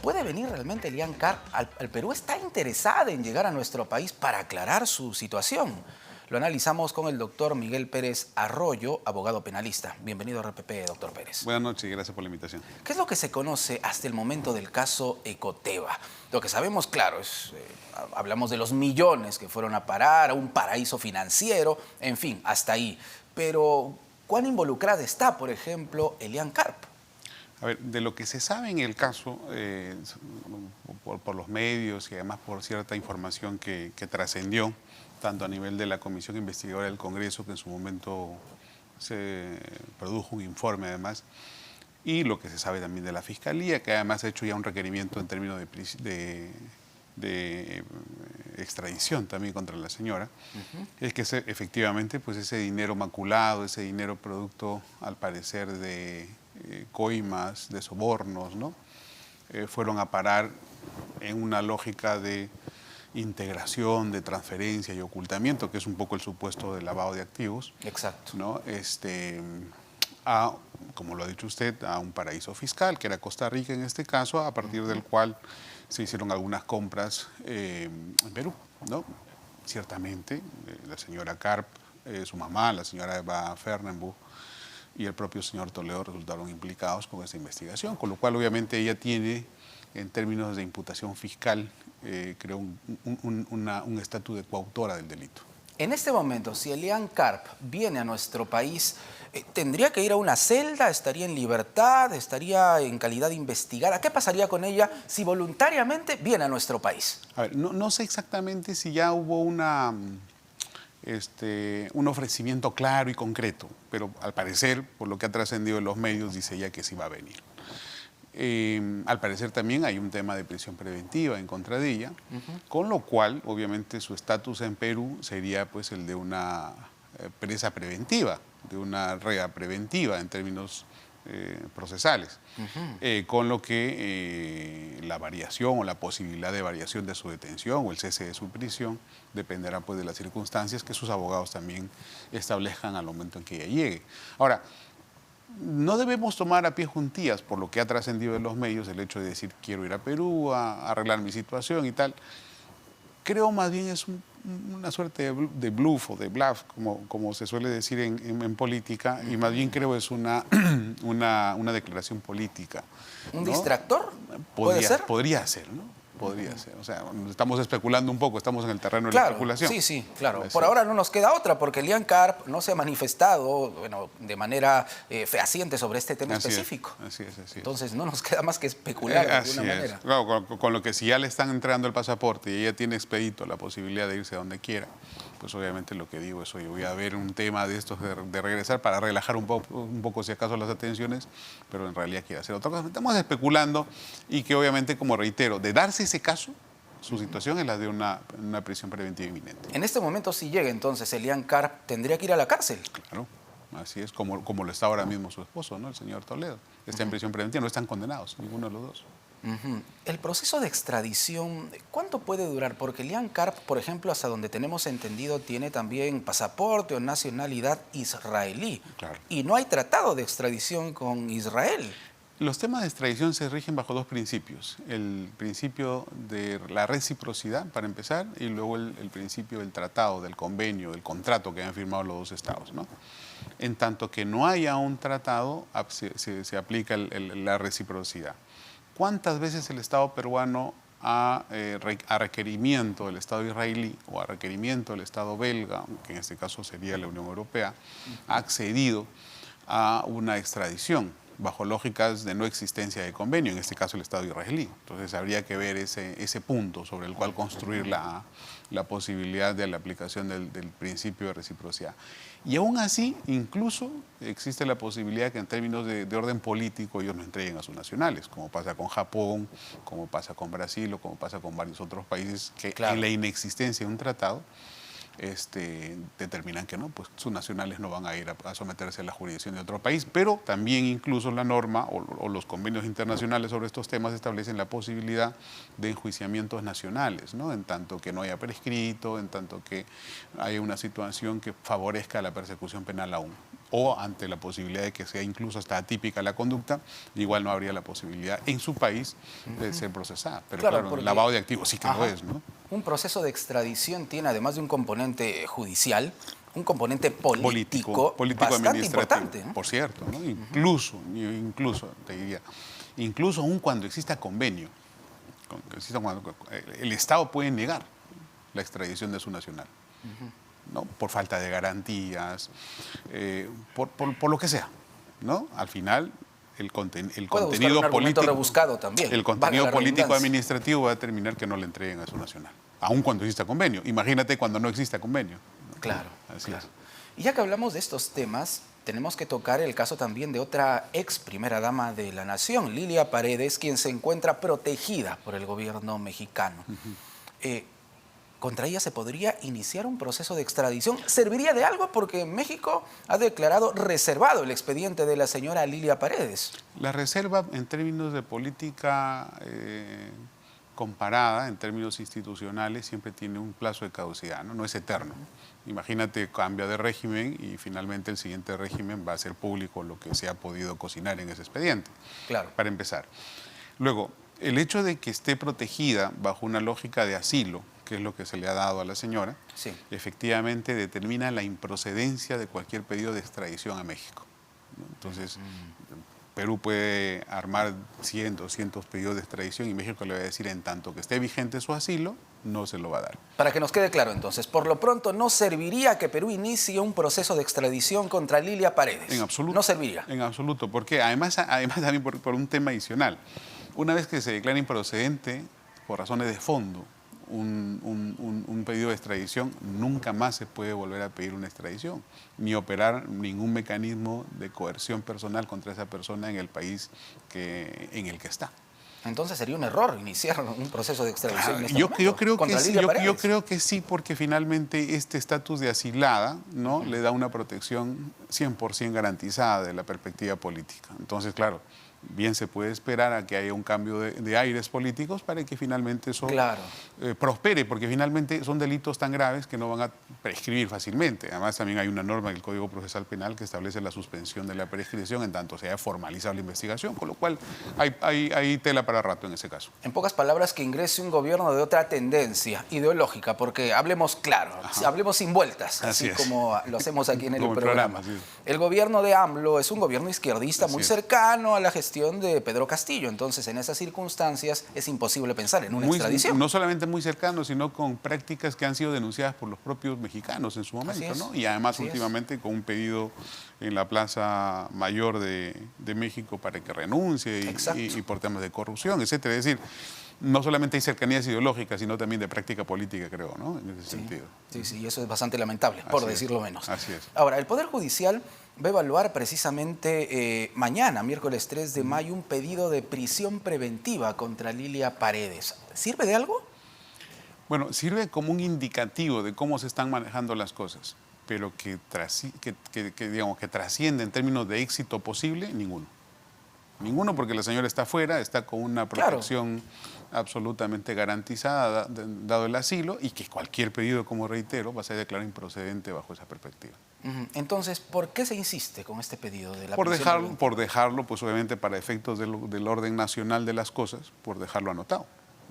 ¿Puede venir realmente Elian Karp al Perú? ¿Está interesada en llegar a nuestro país para aclarar su situación? Lo analizamos con el doctor Miguel Pérez Arroyo, abogado penalista. Bienvenido a RPP, doctor Pérez. Buenas noches y gracias por la invitación. ¿Qué es lo que se conoce hasta el momento del caso Ecoteva? Lo que sabemos, claro, hablamos de los millones que fueron a parar a un paraíso financiero, en fin, hasta ahí. Pero, ¿cuán involucrada está, por ejemplo, Elian Karp? A ver, de lo que se sabe en el caso, por los medios y además por cierta información que trascendió, tanto a nivel de la Comisión Investigadora del Congreso, que en su momento se produjo un informe además, y lo que se sabe también de la Fiscalía, que además ha hecho ya un requerimiento en términos de extradición también contra la señora, es que efectivamente pues ese dinero maculado, ese dinero producto al parecer de coimas, de sobornos, ¿no? Fueron a parar en una lógica de integración, de transferencia y ocultamiento, que es un poco el supuesto de lavado de activos. Exacto. ¿No? Como lo ha dicho usted, a un paraíso fiscal, que era Costa Rica en este caso, a partir del cual se hicieron algunas compras en Perú, ¿no? Ciertamente, la señora Karp, su mamá, la señora Eva Fernenbuch y el propio señor Toledo resultaron implicados con esta investigación, con lo cual obviamente ella tiene, en términos de imputación fiscal, creo un estatus de coautora del delito. En este momento, si Elian Karp viene a nuestro país, ¿tendría que ir a una celda? ¿Estaría en libertad? ¿Estaría en calidad de investigada? ¿Qué pasaría con ella si voluntariamente viene a nuestro país? A ver, no sé exactamente si ya hubo un ofrecimiento claro y concreto, pero al parecer, por lo que ha trascendido en los medios, dice ella que sí va a venir. Al parecer también hay un tema de prisión preventiva en contra de ella, con lo cual obviamente su estatus en Perú sería pues el de una presa preventiva, de una rea preventiva en términos procesales, con lo que la variación o la posibilidad de variación de su detención o el cese de su prisión dependerá pues de las circunstancias que sus abogados también establezcan al momento en que ella llegue. Ahora, no debemos tomar a pie juntillas, por lo que ha trascendido en los medios, el hecho de decir quiero ir a Perú a arreglar mi situación y tal. Creo más bien es una suerte de bluff o de bluff, como se suele decir en política, y más bien creo es una declaración política. ¿Un distractor? ¿Puede ser? Podría ser, ¿no? Podría ser. O sea, estamos especulando un poco, estamos en el terreno de la especulación. Sí, claro. Por ahora no nos queda otra, porque Elian Karp no se ha manifestado de manera fehaciente sobre este tema específico. Así es. Entonces no nos queda más que especular de alguna manera. Claro, con lo que si ya le están entregando el pasaporte y ella tiene expedito la posibilidad de irse a donde quiera, pues obviamente lo que digo es, oye, voy a ver un tema de estos de regresar para relajar un poco si acaso las atenciones, pero en realidad quiere hacer otra cosa. Estamos especulando y que obviamente, como reitero, de darse ese caso, su situación es la de una prisión preventiva inminente. En este momento, si llega entonces Elian Karp, ¿tendría que ir a la cárcel? Claro, así es, como lo está ahora mismo su esposo, ¿no? El señor Toledo. Está en prisión preventiva, no están condenados, ninguno de los dos. El proceso de extradición, ¿cuánto puede durar? Porque Elian Karp, por ejemplo, hasta donde tenemos entendido, tiene también pasaporte o nacionalidad israelí. Claro. Y no hay tratado de extradición con Israel. Los temas de extradición se rigen bajo dos principios. El principio de la reciprocidad, para empezar, y luego el principio del tratado, del convenio, del contrato que han firmado los dos estados, ¿no? En tanto que no haya un tratado, se aplica la reciprocidad. ¿Cuántas veces el Estado peruano a requerimiento del Estado israelí o a requerimiento del Estado belga, que en este caso sería la Unión Europea, ha accedido a una extradición bajo lógicas de no existencia de convenio, en este caso el Estado israelí? Entonces habría que ver ese punto sobre el cual construir la posibilidad de la aplicación del principio de reciprocidad. Y aún así, incluso existe la posibilidad que en términos de orden político ellos no entreguen a sus nacionales, como pasa con Japón, como pasa con Brasil o como pasa con varios otros países que en la inexistencia de un tratado determinan que no, pues sus nacionales no van a ir a someterse a la jurisdicción de otro país, pero también incluso la norma o los convenios internacionales sobre estos temas establecen la posibilidad de enjuiciamientos nacionales, ¿no? En tanto que no haya prescrito, en tanto que haya una situación que favorezca la persecución penal aún. o ante la posibilidad de que sea incluso hasta atípica la conducta, igual no habría la posibilidad en su país de ser procesada. Pero claro, porque, el lavado de activos sí que lo ajá, es, ¿no? un proceso de extradición tiene, además de un componente judicial, un componente político, político bastante administrativo, importante, ¿no? por cierto, ¿no? Incluso, te diría, incluso aun cuando exista convenio, el Estado puede negar la extradición de su nacional, ¿no? Por falta de garantías, por lo que sea, ¿no? Al final, el Puede buscar contenido un argumento político, rebuscado también. el valga contenido la político redundancia. administrativo va a determinar que no le entreguen a su nacional, aun cuando exista convenio. Imagínate cuando no exista convenio. Claro, Así claro. es. Y ya que hablamos de estos temas, tenemos que tocar el caso también de otra ex primera dama de la nación, Lilia Paredes, quien se encuentra protegida por el gobierno mexicano. ¿Contra ella se podría iniciar un proceso de extradición? ¿Serviría de algo? Porque México ha declarado reservado el expediente de la señora Lilia Paredes. La reserva en términos de política comparada, en términos institucionales, siempre tiene un plazo de caducidad, ¿no? No es eterno. Imagínate, cambia de régimen y finalmente el siguiente régimen va a hacer público lo que se ha podido cocinar en ese expediente, Claro. para empezar. Luego, el hecho de que esté protegida bajo una lógica de asilo, que es lo que se le ha dado a la señora, Sí. efectivamente determina la improcedencia de cualquier pedido de extradición a México, ¿no? Entonces, Perú puede armar 100, 200 pedidos de extradición y México le va a decir, en tanto que esté vigente su asilo, no se lo va a dar. Para que nos quede claro entonces, por lo pronto no serviría que Perú inicie un proceso de extradición contra Lilia Paredes. En absoluto. No serviría. En absoluto, porque además también por un tema adicional. Una vez que se declara improcedente, por razones de fondo, un pedido de extradición, nunca más se puede volver a pedir una extradición, ni operar ningún mecanismo de coerción personal contra esa persona en el país en el que está. Entonces sería un error iniciar un proceso de extradición en este Yo momento creo contra que sí, Lilia Paredes. yo creo que sí, porque finalmente este estatus de asilada, ¿no?, le da una protección 100% garantizada de la perspectiva política. Entonces, claro, bien se puede esperar a que haya un cambio de aires políticos para que finalmente eso Claro. prospere, porque finalmente son delitos tan graves que no van a prescribir fácilmente. Además, también hay una norma en el Código Procesal Penal que establece la suspensión de la prescripción en tanto se haya formalizado la investigación, con lo cual hay tela para rato en ese caso. En pocas palabras, que ingrese un gobierno de otra tendencia ideológica, porque hablemos claro, hablemos sin vueltas, Así así es. como lo hacemos aquí en el Como el programa. programa, sí. El gobierno de AMLO es un gobierno izquierdista Así muy es. cercano a la gestión de Pedro Castillo, entonces en esas circunstancias es imposible pensar en una extradición. No solamente muy cercano, sino con prácticas que han sido denunciadas por los propios mexicanos en su Así momento, es. ¿no? Y además Así es. últimamente con un pedido en la Plaza Mayor de México para que renuncie Exacto. y por temas de corrupción, etcétera. Es decir, no solamente hay cercanías ideológicas, sino también de práctica política, creo, ¿no? En ese sentido. Sí, sí, y eso es bastante lamentable, por Así es. decirlo menos. Así es. Ahora, el Poder Judicial va a evaluar precisamente mañana, miércoles 3 de mayo, un pedido de prisión preventiva contra Lilia Paredes. ¿Sirve de algo? Bueno, sirve como un indicativo de cómo se están manejando las cosas, pero digamos, que trasciende en términos de éxito posible, ninguno. Ninguno, porque la señora está afuera, está con una protección absolutamente garantizada, dado el asilo, y que cualquier pedido, como reitero, va a ser declarado improcedente bajo esa perspectiva. Entonces, ¿por qué se insiste con este pedido de la Por prisión dejarlo, preventiva? por dejarlo, pues obviamente para efectos del orden nacional de las cosas, por dejarlo anotado,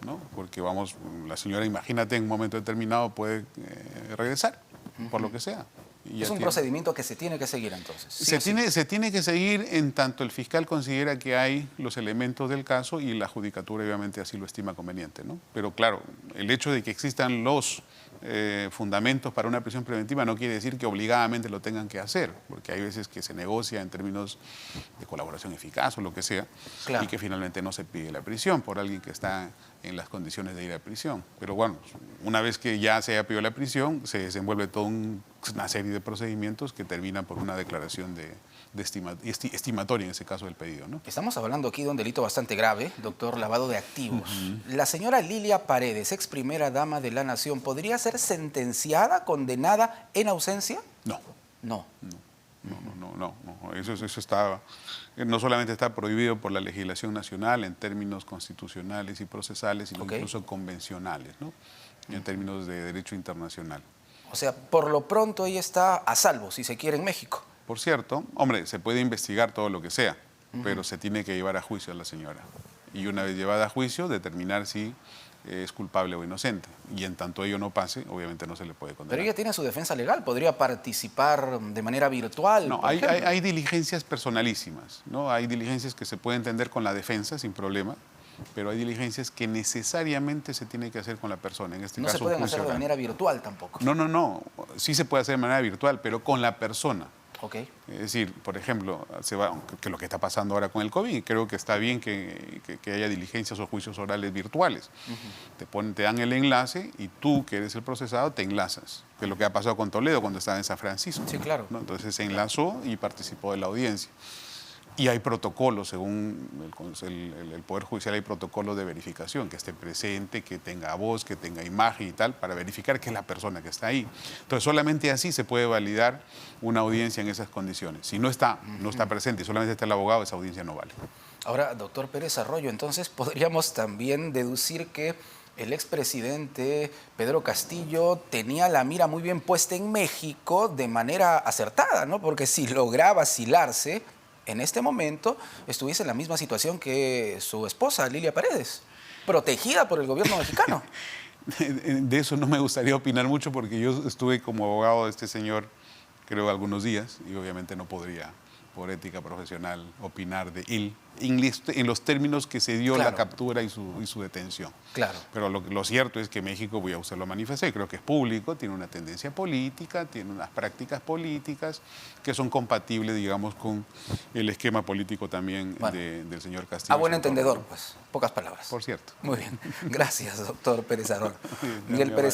¿no? Porque vamos, la señora, imagínate, en un momento determinado puede regresar, por lo que sea. Y ya Es un procedimiento que se tiene que seguir entonces. ¿Sí o sí? Se tiene que seguir en tanto el fiscal considera que hay los elementos del caso y la judicatura obviamente así lo estima conveniente, ¿no? Pero claro, el hecho de que existan los fundamentos para una prisión preventiva no quiere decir que obligadamente lo tengan que hacer, porque hay veces que se negocia en términos de colaboración eficaz o lo que sea, Claro. y que finalmente no se pide la prisión por alguien que está en las condiciones de ir a prisión. Pero bueno, una vez que ya se haya pedido la prisión, se desenvuelve toda una serie de procedimientos que terminan por una declaración estimatoria, en ese caso del pedido, ¿no? Estamos hablando aquí de un delito bastante grave, doctor, lavado de activos. La señora Lilia Paredes, ex primera dama de la Nación, ¿podría ser sentenciada, condenada en ausencia? No. No. No. Eso está, no solamente está prohibido por la legislación nacional en términos constitucionales y procesales, sino incluso convencionales, ¿no? En términos de derecho internacional. O sea, por lo pronto ella está a salvo, si se quiere, en México. Por cierto, hombre, se puede investigar todo lo que sea, pero se tiene que llevar a juicio a la señora. Y una vez llevada a juicio, determinar si es culpable o inocente. Y en tanto ello no pase, obviamente no se le puede condenar. Pero ella tiene su defensa legal, podría participar de manera virtual. No, hay diligencias personalísimas, ¿no? Hay diligencias que se pueden entender con la defensa sin problema, pero hay diligencias que necesariamente se tiene que hacer con la persona. En este No caso, se pueden juicio hacer de oral. manera virtual tampoco. No. Sí se puede hacer de manera virtual, pero con la persona. Ok. Es decir, por ejemplo, que lo que está pasando ahora con el COVID, creo que está bien que haya diligencias o juicios orales virtuales. Te dan el enlace y tú, que eres el procesado, te enlazas. Que es lo que ha pasado con Toledo cuando estaba en San Francisco. Sí, claro. ¿no? Entonces se enlazó y participó de la audiencia. Y hay protocolos, según el Poder Judicial, hay protocolos de verificación, que esté presente, que tenga voz, que tenga imagen y tal, para verificar que es la persona que está ahí. Entonces, solamente así se puede validar una audiencia en esas condiciones. Si no está presente y solamente está el abogado, esa audiencia no vale. Ahora, doctor Pérez Arroyo, entonces podríamos también deducir que el expresidente Pedro Castillo tenía la mira muy bien puesta en México de manera acertada, ¿no? Porque si lograba asilarse, en este momento estuviese en la misma situación que su esposa, Lilia Paredes, protegida por el gobierno mexicano. De eso no me gustaría opinar mucho porque yo estuve como abogado de este señor, creo, algunos días y obviamente no podría, por ética profesional, opinar de él en los términos que se dio la captura y su detención. Claro. Pero lo cierto es que México, voy a usted lo manifesté, creo que es público, tiene una tendencia política, tiene unas prácticas políticas que son compatibles, digamos, con el esquema político también del señor Castillo. A buen entendedor, pues, pocas palabras. Por cierto. Muy bien. Gracias, doctor Pérez Arroyo. Miguel Pérez.